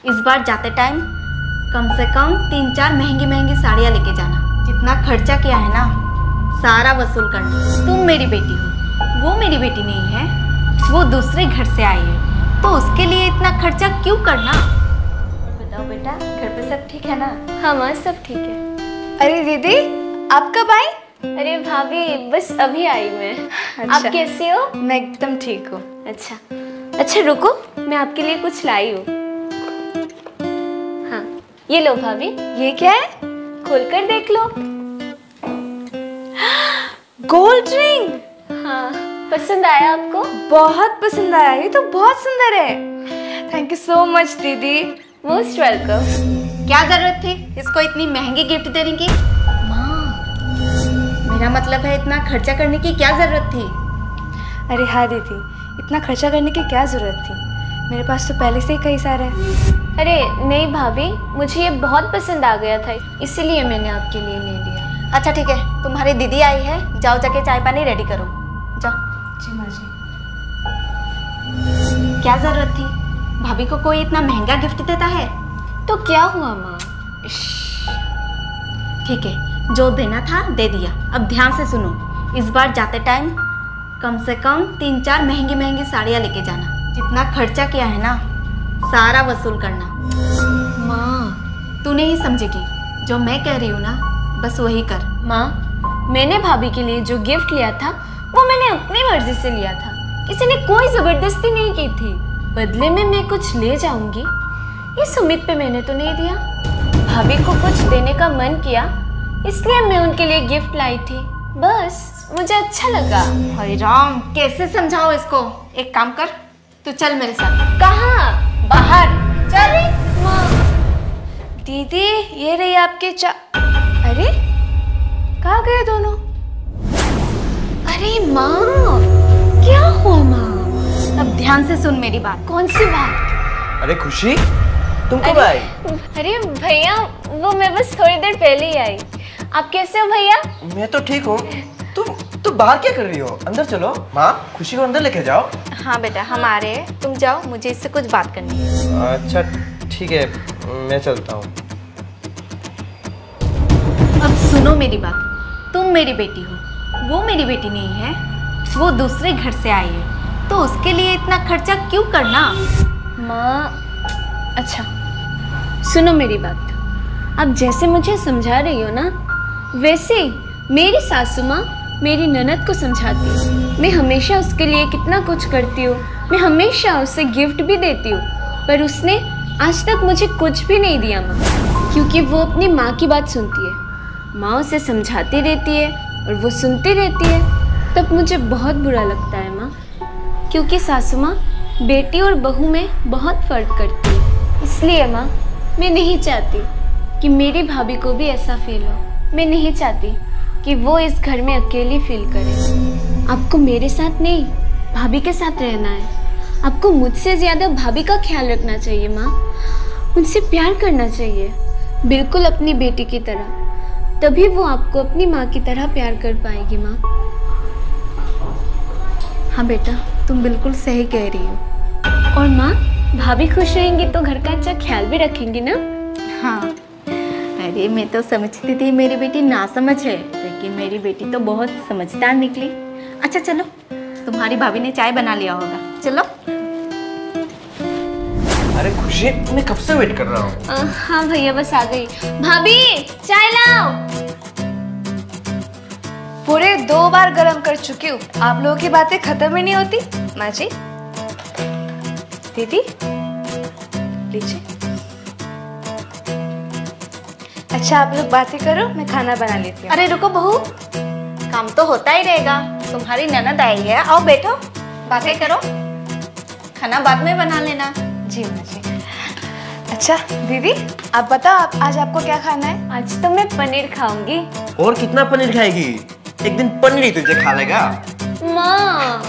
इस बार जाते टाइम कम से कम 3-4 महंगी महंगी साड़ियाँ लेके जाना। जितना खर्चा किया है ना सारा वसूल करना। तुम मेरी बेटी हो, वो मेरी बेटी नहीं है, वो दूसरे घर से आई है, तो उसके लिए इतना खर्चा क्यों करना। बताओ बेटा, घर पे सब ठीक है ना? हाँ माँ, सब ठीक है। अरे दीदी, आप कब आई? अरे भाभी, बस अभी आई मैं। अच्छा। आप कैसे हो? मैं एकदम ठीक हूँ। अच्छा रुको, मैं आपके लिए कुछ लाई हूँ। हाँ, ये लो भाभी। ये क्या है? खोलकर देख लो। Gold ring. हाँ, पसंद आया आपको? बहुत पसंद आया, ये तो बहुत सुंदर है। थैंक यू सो मच दीदी। Most welcome. क्या जरूरत थी इसको इतनी महंगी गिफ्ट देने की? मेरा मतलब है इतना खर्चा करने की क्या जरूरत थी? अरे हाँ दीदी, इतना खर्चा करने की क्या जरूरत थी? मेरे पास तो पहले से ही कई सारे हैं। अरे नहीं भाभी, मुझे ये बहुत पसंद आ गया था, इसीलिए मैंने आपके लिए ले लिया। अच्छा ठीक है, तुम्हारी दीदी आई है, जाओ जाके चाय पानी रेडी करो, जाओ। जी माँ जी। क्या जरूरत थी? भाभी को कोई इतना महंगा गिफ्ट देता है? तो क्या हुआ माँ? ठीक है, जो देना था दे दिया। अब ध्यान से सुनो, इस बार जाते टाइम कम से कम 3-4 महंगी महंगी साड़ियाँ लेके जाना। जितना खर्चा किया है ना सारा वसूल करना। माँ, तू नहीं समझेगी, जो मैं कह रही हूँ ना बस वही कर। माँ, मैंने भाभी के लिए जो गिफ्ट लिया था वो मैंने अपनी मर्जी से लिया था, किसी ने कोई जबरदस्ती नहीं की थी। बदले में मैं कुछ ले जाऊंगी इस उम्मीद पे मैंने तो नहीं दिया। भाभी को कुछ देने का मन किया, इसलिए मैं उनके लिए गिफ्ट लाई थी, बस मुझे अच्छा लगा। हरे राम, कैसे समझाओ इसको? एक काम कर, तू चल मेरे साथ। कहाँ? बाहर चल। माँ, दीदी, ये रही आपकी अरे कहाँ गए दोनों? अरे माँ, क्या हुआ माँ? अब ध्यान से सुन मेरी बात। कौन सी बात? अरे खुशी, तुम कब आई? अरे भैया, वो मैं बस थोड़ी देर पहले ही आई। आप कैसे हो भैया? मैं तो ठीक हूँ। तुम बाहर क्या कर रही हो? अंदर चलो। माँ, खुशी को अंदर लेके जाओ। हाँ बेटा, हम आ रहे हैं, तुम जाओ, मुझे इससे कुछ बात करनी है। अच्छा ठीक है, मैं चलता हूँ। अब सुनो मेरी बात, तुम मेरी बेटी हो, वो मेरी बेटी नहीं है, वो दूसरे घर से आई है, तो उसके लिए इतना खर्चा क्यों करना। माँ, अच्छा सुनो मेरी बात। आप जैसे मुझे समझा रही हो ना, वैसे मेरी सासू माँ मेरी ननद को समझाती है। मैं हमेशा उसके लिए कितना कुछ करती हूँ, मैं हमेशा उसे गिफ्ट भी देती हूँ, पर उसने आज तक मुझे कुछ भी नहीं दिया माँ, क्योंकि वो अपनी माँ की बात सुनती है। माँ उसे समझाती रहती है और वो सुनती रहती है, तब मुझे बहुत बुरा लगता है माँ, क्योंकि सासू माँ बेटी और बहू में बहुत फ़र्क करती है। इसलिए माँ, मैं नहीं चाहती कि मेरी भाभी को भी ऐसा फील हो। मैं नहीं चाहती कि वो इस घर में अकेली फील करे। आपको मेरे साथ नहीं, भाभी के साथ रहना है। आपको मुझसे ज़्यादा भाभी का ख्याल रखना चाहिए माँ, उनसे प्यार करना चाहिए, बिल्कुल अपनी बेटी की तरह। तभी वो आपको अपनी माँ की तरह प्यार कर पाएगी माँ। हाँ बेटा, तुम बिल्कुल सही कह रही हो। और माँ, भाभी खुश रहेंगी तो घर का अच्छा ख्याल भी रखेंगी ना? हाँ, अरे मैं तो समझती थी मेरी बेटी ना समझ है, लेकिन मेरी बेटी तो बहुत समझदार निकली। अच्छा चलो, तुम्हारी भाभी ने चाय बना लिया होगा, चलो। अरे खुशी, मैं कब से वेट कर रहा हूँ। हाँ भैया, बस आ गई। भाभी, चाय लाओ। पूरे 2 बार गरम कर चुकी हूँ, आप लोगों की बातें खत्म ही नहीं होती। माँ जी, दीदी लीजिए। अच्छा आप लोग बातें करो, मैं खाना बना लेती हूँ। अरे रुको बहू, काम तो होता ही रहेगा, तुम्हारी ननद आई है, आओ बैठो, बातें करो, खाना बाद में बना लेना। जी माँ जी। अच्छा दीदी, आप बताओ, आज आपको क्या खाना है? आज तो मैं पनीर खाऊंगी। और कितना पनीर खाएगी? एक दिन पनीर ही तुझे खा लेगा। माँ